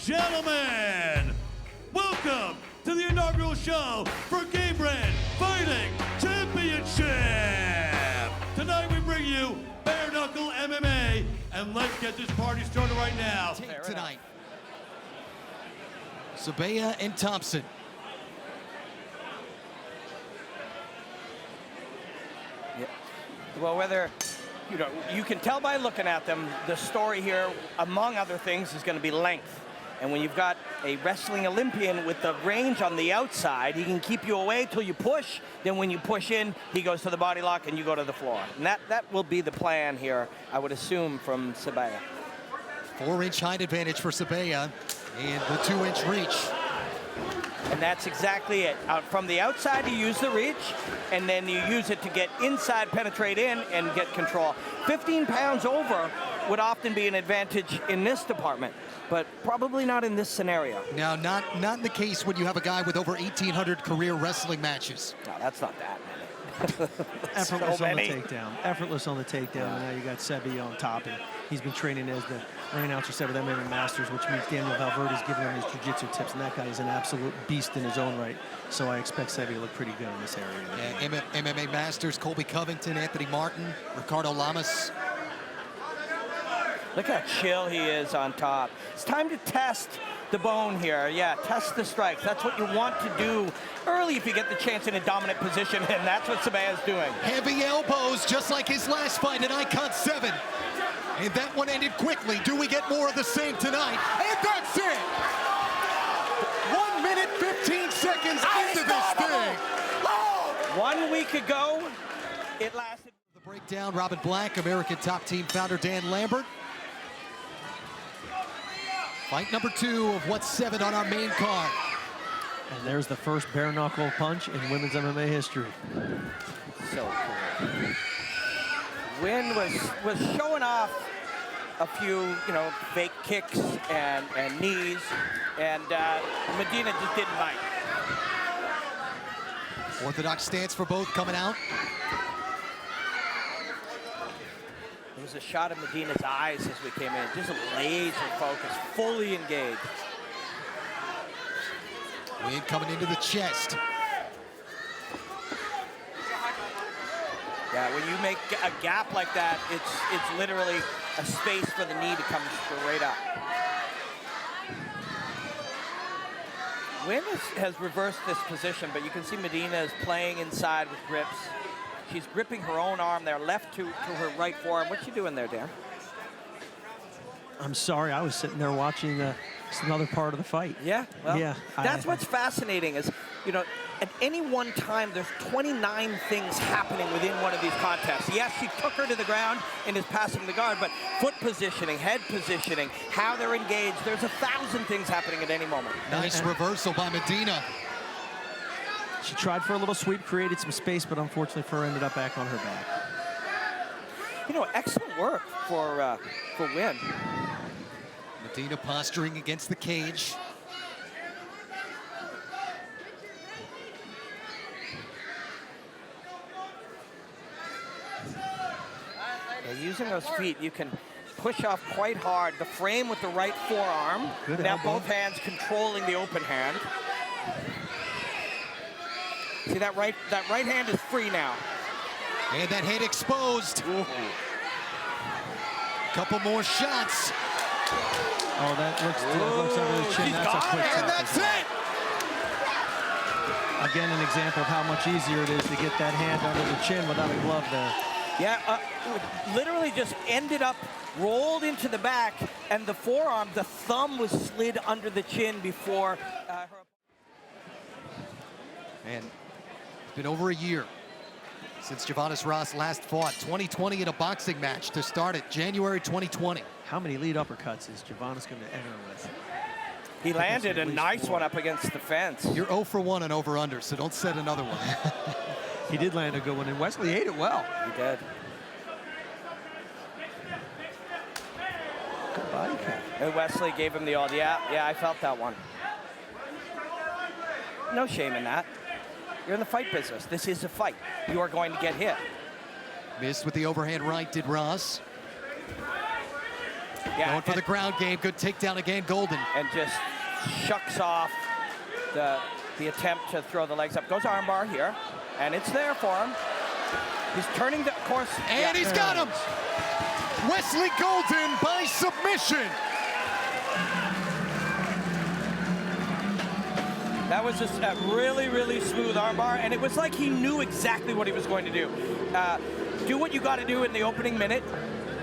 gentlemen, welcome to the inaugural show for Gamebred Fighting Championship. Tonight we bring you bare knuckle MMA, and let's get this party started right now. Tonight, Sebas and Thompson. Yeah. Well, whether, you can tell by looking at them, the story here, among other things, is going to be length. And when you've got a wrestling Olympian with the range on the outside, he can keep you away till you push. Then when you push in, he goes to the body lock and you go to the floor. And that will be the plan here, I would assume, from Sebas. 4-inch height advantage for Sebas and the 2-inch reach. And that's exactly it. From the outside, you use the reach, and then you use it to get inside, penetrate in, and get control. 15 pounds over would often be an advantage in this department, but probably not in this scenario. Now, not in the case when you have a guy with over 1,800 career wrestling matches. No, that's not that many. Effortless so on the many. takedown. Effortless on the takedown, and now you got Sebas on top, and he's been training as the ring announcer said with MMA Masters, which means Daniel Valverde's giving him his jiu-jitsu tips, and that guy is an absolute beast in his own right. So I expect Sebas to look pretty good in this area. Yeah, MMA Masters, Colby Covington, Anthony Martin, Ricardo Lamas. Look how chill he is on top. It's time to test the bone here. Yeah, test the strikes. That's what you want to do early if you get the chance in a dominant position, and that's what Sebas is doing. Heavy elbows, just like his last fight in iKON 7. And that one ended quickly. Do we get more of the same tonight? And that's it! 1 minute, 15 seconds into this thing. 1 week ago, it lasted. The breakdown, Robin Black, American Top Team founder Dan Lambert. Fight number 2 of what's 7 on our main card. And there's the first bare knuckle punch in women's MMA history. So cool. Wynn was showing off a few, fake kicks and knees, and Medina just didn't bite. Orthodox stance for both coming out. There was a shot of Medina's eyes as we came in, just laser focused, fully engaged. Wynn coming into the chest. Yeah, when you make a gap like that, it's literally a space for the knee to come straight up. Wynn has reversed this position, but you can see Medina is playing inside with grips. She's gripping her own arm there, left to her right forearm. What's she doing there, Dan? I'm sorry, I was sitting there watching another part of the fight. Yeah, well, yeah, that's what's fascinating is, at any one time, there's 29 things happening within one of these contests. Yes, she took her to the ground and is passing the guard, but foot positioning, head positioning, how they're engaged, there's 1,000 things happening at any moment. Nice reversal by Medina. She tried for a little sweep, created some space, but unfortunately for her ended up back on her back. Excellent work for Wynn. Medina posturing against the cage. Yeah, using those feet, you can push off quite hard. The frame with the right forearm. Good now elbow. both hands controlling the open hand. See, that right hand is free now. And that head exposed. Ooh. Couple more shots. Oh, that looks under the chin. She's That's a got quick it. tap And that's as well. it. Again, an example of how much easier it is to get that hand under the chin without a glove there. Yeah, literally just ended up rolled into the back, and the forearm, the thumb was slid under the chin before her. And it's been over a year since Javanis Ross last fought. 2020 in a boxing match to start it, January 2020. How many lead uppercuts is Javanis going to enter with? He landed a at least nice 4. one up against the fence. You're 0 for 1 on over-under, so don't set another one. He did land a good one, and Wesley ate it well. He did. Good body kick. And Wesley gave him the old, yeah, I felt that one. No shame in that. You're in the fight business. This is a fight. You are going to get hit. Missed with the overhand right, did Ross. Yeah, Going for the ground game. Good takedown again, Golden. and just shucks off the attempt to throw the legs up. Goes armbar here, and it's there for him. He's turning the course. And he's got him. Wesley Golden by submission. That was just a really, really smooth armbar, and it was like he knew exactly what he was going to do. Do what you got to do in the opening minute.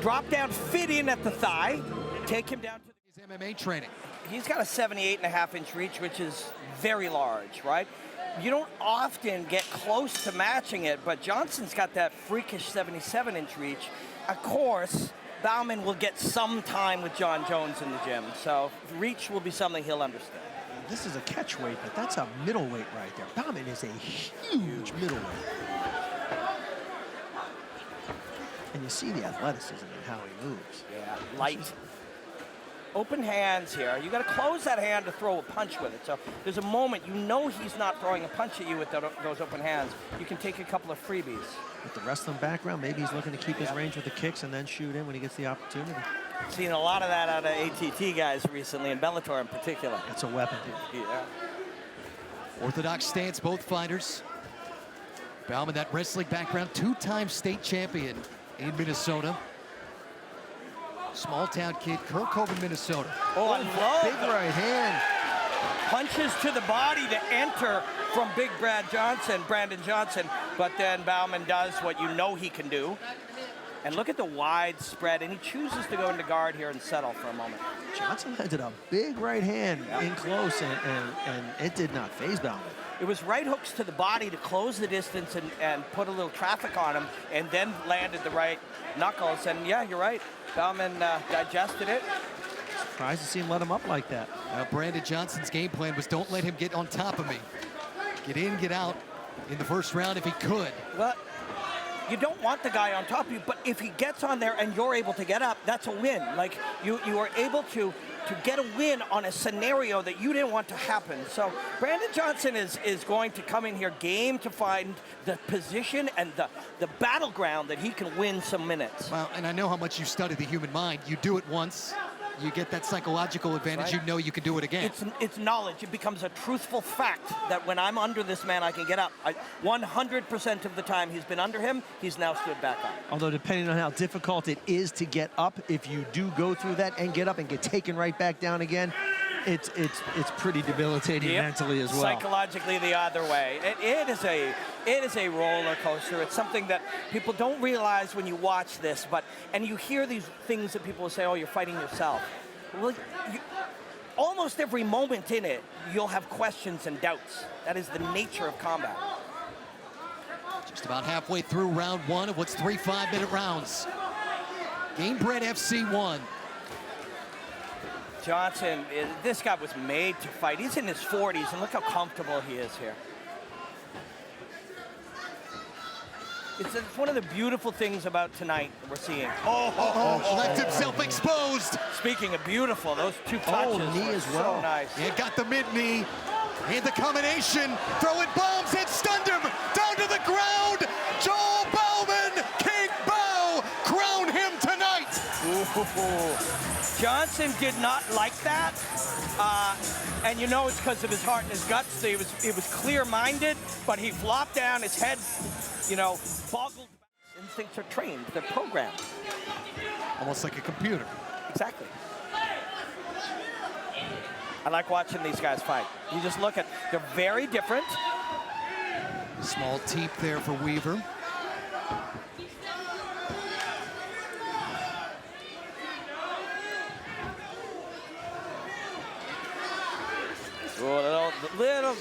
Drop down, fit in at the thigh, take him down to His MMA training. He's got a 78.5-inch reach, which is very large, right? You don't often get close to matching it, but Johnson's got that freakish 77-inch reach. Of course, Baumann will get some time with John Jones in the gym, so reach will be something he'll understand. This is a catch weight, but that's a middleweight right there. Baumann is a huge middleweight. And you see the athleticism and how he moves. Yeah, light. Open hands here. You got to close that hand to throw a punch with it. So there's a moment you know he's not throwing a punch at you with those open hands. You can take a couple of freebies. With the wrestling background, maybe he's looking to keep his range with the kicks and then shoot in when he gets the opportunity. Seen a lot of that out of ATT guys recently, and Bellator in particular. It's a weapon. Yeah. Orthodox stance, both fighters. Baumann, that wrestling background, two-time state champion in Minnesota. Small town kid, Kirkhoven, Minnesota. Oh, I love Big right hand. punches to the body to enter from Big Brandon Johnson, but then Baumann does what you know he can do. And look at the wide spread, and he chooses to go into guard here and settle for a moment. Johnson landed a big right hand in close, and it did not faze Baumann. It was right hooks to the body to close the distance and put a little traffic on him, and then landed the right knuckles. And yeah, you're right. Baumann digested it. Surprised to see him let him up like that. Brandon Johnson's game plan was don't let him get on top of me. Get in, get out in the first round if he could. Well, you don't want the guy on top of you, but if he gets on there and you're able to get up, that's a win. Like, you are able to get a win on a scenario that you didn't want to happen. So Brandon Johnson is going to come in here game to find the position and the battleground that he can win some minutes. Well, and I know how much you study the human mind. You do it once, you get that psychological advantage, you know you can do it again. It's knowledge. It becomes a truthful fact that when I'm under this man, I can get up. 100% of the time he's been under him, he's now stood back up. Although depending on how difficult it is to get up, if you do go through that and get up and get taken right back down again, it's pretty debilitating mentally as well. Psychologically the other way. It is a roller coaster. It's something that people don't realize when you watch this, and you hear these things that people will say, oh, you're fighting yourself. Well, almost every moment in it, you'll have questions and doubts. That is the nature of combat. Just about halfway through round one of what's 3 5-minute rounds. Gamebred FC 1. Johnson, this guy was made to fight. He's in his 40s, and look how comfortable he is here. It's one of the beautiful things about tonight that we're seeing. Left himself exposed. Speaking of beautiful, those two touches knee were as well. so nice. Yeah, got the mid-knee. And the combination, throwing bombs and stunned him down to the ground. Joel Baumann, King Bao, crown him tonight. Ooh. Johnson did not like that, and you know it's because of his heart and his guts. So he was clear-minded, but he flopped down, his head, boggled. Instincts are trained, they're programmed. Almost like a computer. Exactly. I like watching these guys fight. You just look at, they're very different. Small teep there for Weaver. A little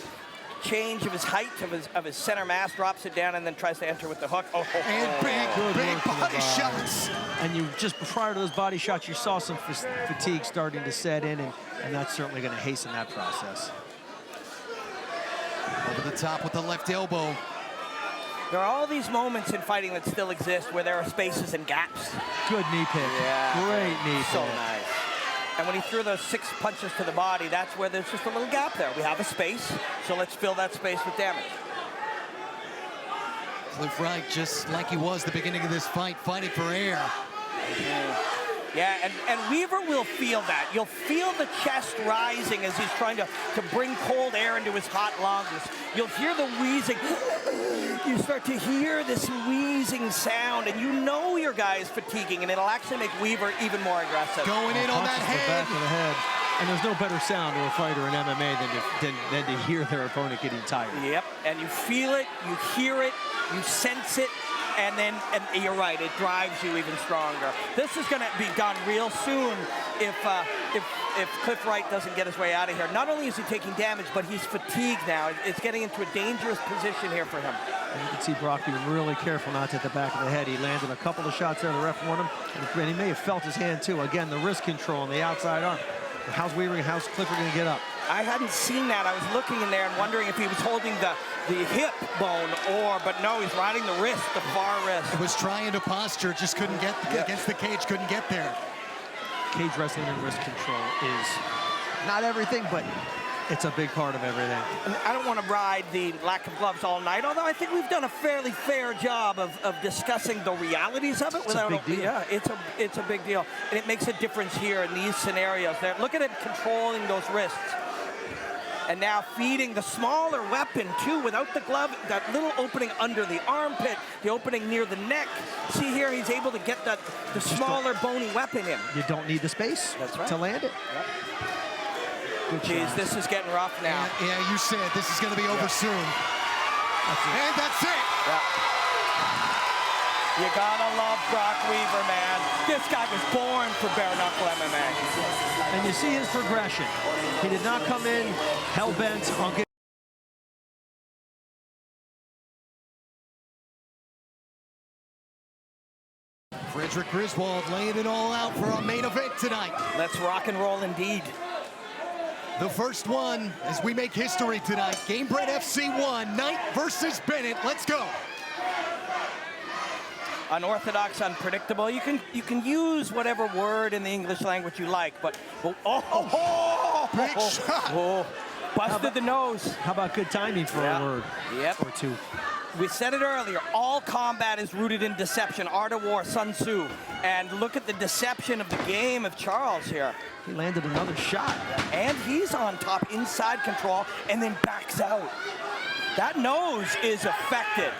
change of his height, of his center mass, drops it down and then tries to enter with the hook. And big body shots. And you just prior to those body shots, you saw some fatigue starting to set in, and that's certainly going to hasten that process. Over the top with the left elbow. There are all these moments in fighting that still exist where there are spaces and gaps. Good knee pick. Yeah. Great knee pick. So nice. And when he threw those 6 punches to the body, that's where there's just a little gap there. We have a space, so let's fill that space with damage. Cliff Wright, just like he was the beginning of this fight, fighting for air. Yeah, and Weaver will feel that. You'll feel the chest rising as he's trying to bring cold air into his hot lungs. You'll hear the wheezing. You start to hear this wheezing sound, and you know your guy is fatiguing, and it'll actually make Weaver even more aggressive. Going in on that The back of the head. head. And there's no better sound to a fighter in MMA than to hear their opponent getting tired. Yep, and you feel it, you hear it, you sense it, and you're right, it drives you even stronger. This is going to be done real soon if Cliff Wright doesn't get his way out of here. Not only is he taking damage, but he's fatigued now. It's getting into a dangerous position here for him. And you can see Brock being really careful not to hit the back of the head. He landed a couple of shots there. The ref warned him, and he may have felt his hand too. Again, the wrist control on the outside arm. How's Weaver and how's Clifford going to get up? I hadn't seen that. I was looking in there and wondering if he was holding the hip bone but no, he's riding the wrist, the far wrist. He was trying to posture, just couldn't get against the cage, couldn't get there. Cage wrestling and wrist control is not everything, but it's a big part of everything. And I don't want to ride the lack of gloves all night, although I think we've done a fairly fair job of discussing the realities of it. It's a big deal. Yeah, it's a big deal. And it makes a difference here in these scenarios. There, look at him controlling those wrists. And now feeding the smaller weapon, too, without the glove, that little opening under the armpit, the opening near the neck. See here, he's able to get the smaller bony weapon in. You don't need the space to land it. Yep. Jeez, this is getting rough now. Yeah, you said this is going to be over soon. And that's it. Yeah. You gotta love Brock Weaver, man. This guy was born for bare knuckle MMA. And you see his progression. He did not come in hell-bent on getting Frederick Griswold laying it all out for our main event tonight. Let's rock and roll indeed. The first one as we make history tonight. Gamebred FC 1, Knight versus Bennett. Let's go. Unorthodox, unpredictable. You can use whatever word in the English language you like, but Big shot. Busted the nose. How about good timing for a word or two? We said it earlier, all combat is rooted in deception. Art of War, Sun Tzu. And look at the deception of the game of Charles here. He landed another shot. And he's on top, inside control, and then backs out. That nose is affected.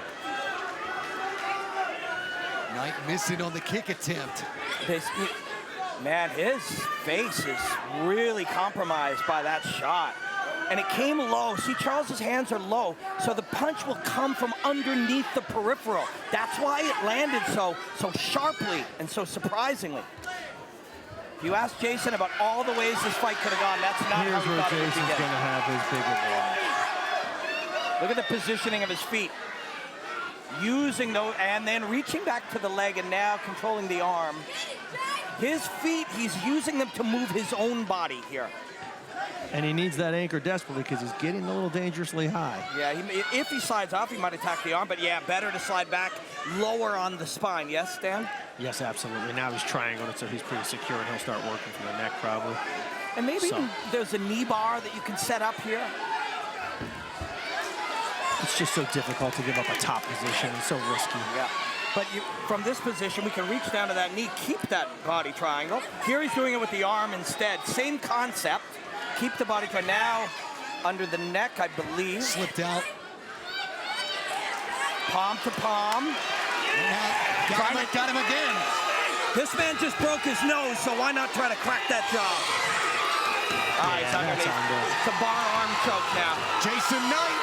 Knight missing on the kick attempt. Man, his face is really compromised by that shot. And it came low. See, Charles's hands are low, so the punch will come from underneath the peripheral. That's why it landed so sharply and so surprisingly. If you ask Jason about all the ways this fight could have gone, that's not how he thought it would begin. Here's where Jason's going to have his big advantage. Look at the positioning of his feet. Using those, and then reaching back to the leg and now controlling the arm. His feet, he's using them to move his own body here. And he needs that anchor desperately because he's getting a little dangerously high. Yeah, if he slides off, he might attack the arm, but yeah, better to slide back lower on the spine. Yes, Dan? Yes, absolutely. Now he's triangling it, so he's pretty secure, and he'll start working from the neck probably. And maybe even there's a knee bar that you can set up here. It's just so difficult to give up a top position and so risky. Yeah. But from this position, we can reach down to that knee, keep that body triangle. Here he's doing it with the arm instead. Same concept. Keep the body triangle. Now under the neck, I believe. Slipped out. Palm to palm. Got him again. This man just broke his nose, so why not try to crack that jaw? He's underneath. It's a bar arm choke now. Jason Knight.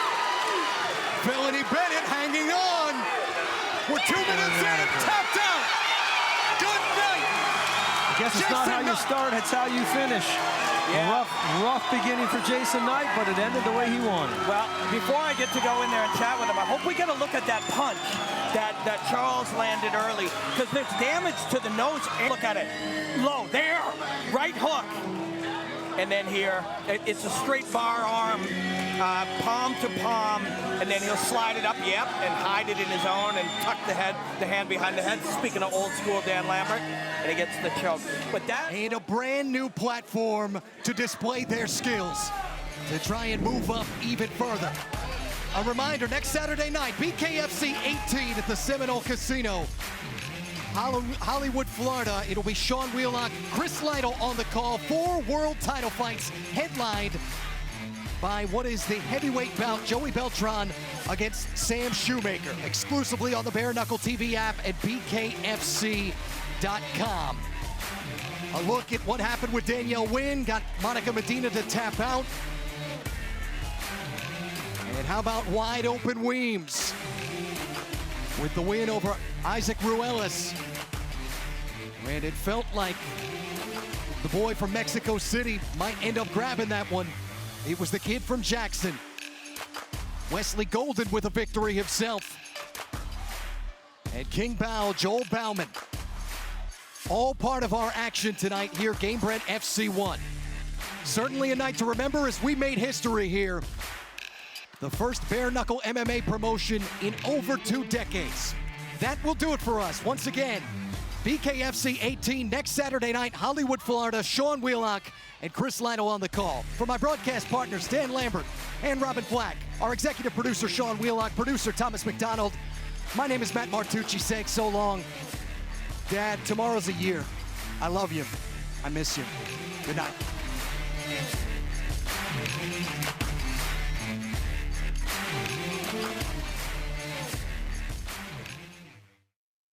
Felony Bennett hanging on. We're 2 minutes in. Tapped out. Good night. I guess it's not how you start, it's how you finish. Yeah. Rough beginning for Jason Knight, but it ended the way he wanted. Well, before I get to go in there and chat with him, I hope we get a look at that punch that Charles landed early, because there's damage to the nose. And look at it. Low. There. Right hook. And then here, it's a straight bar arm, palm to palm, and then he'll slide it up, and hide it in his own and tuck the hand behind the head. Speaking of old school Dan Lambert, and he gets the choke. But that and a brand new platform to display their skills, to try and move up even further. A reminder, next Saturday night, BKFC 18 at the Seminole Casino. Hollywood, Florida. It'll be Sean Wheelock, Chris Lytle on the call. 4 world title fights headlined by what is the heavyweight bout, Joey Beltran against Sam Shoemaker, exclusively on the Bare Knuckle TV app at BKFC.com. A look at what happened with Danielle Wynn, got Monica Medina to tap out. And how about wide open Weems with the win over Isaac Ruelas. And it felt like the boy from Mexico City might end up grabbing that one. It was the kid from Jackson, Wesley Golden, with a victory himself. And King Bao, Joel Baumann, all part of our action tonight here, Gamebred FC 1. Certainly a night to remember as we made history here. The first bare knuckle MMA promotion in over 2 decades. That will do it for us. Once again, BKFC 18 next Saturday night, Hollywood, Florida. Sean Wheelock and Chris Lytle on the call. For my broadcast partners, Dan Lambert and Robin Black, our executive producer, Sean Wheelock, producer, Thomas McDonald. My name is Matt Martucci, saying so long. Dad, tomorrow's a year. I love you. I miss you. Good night.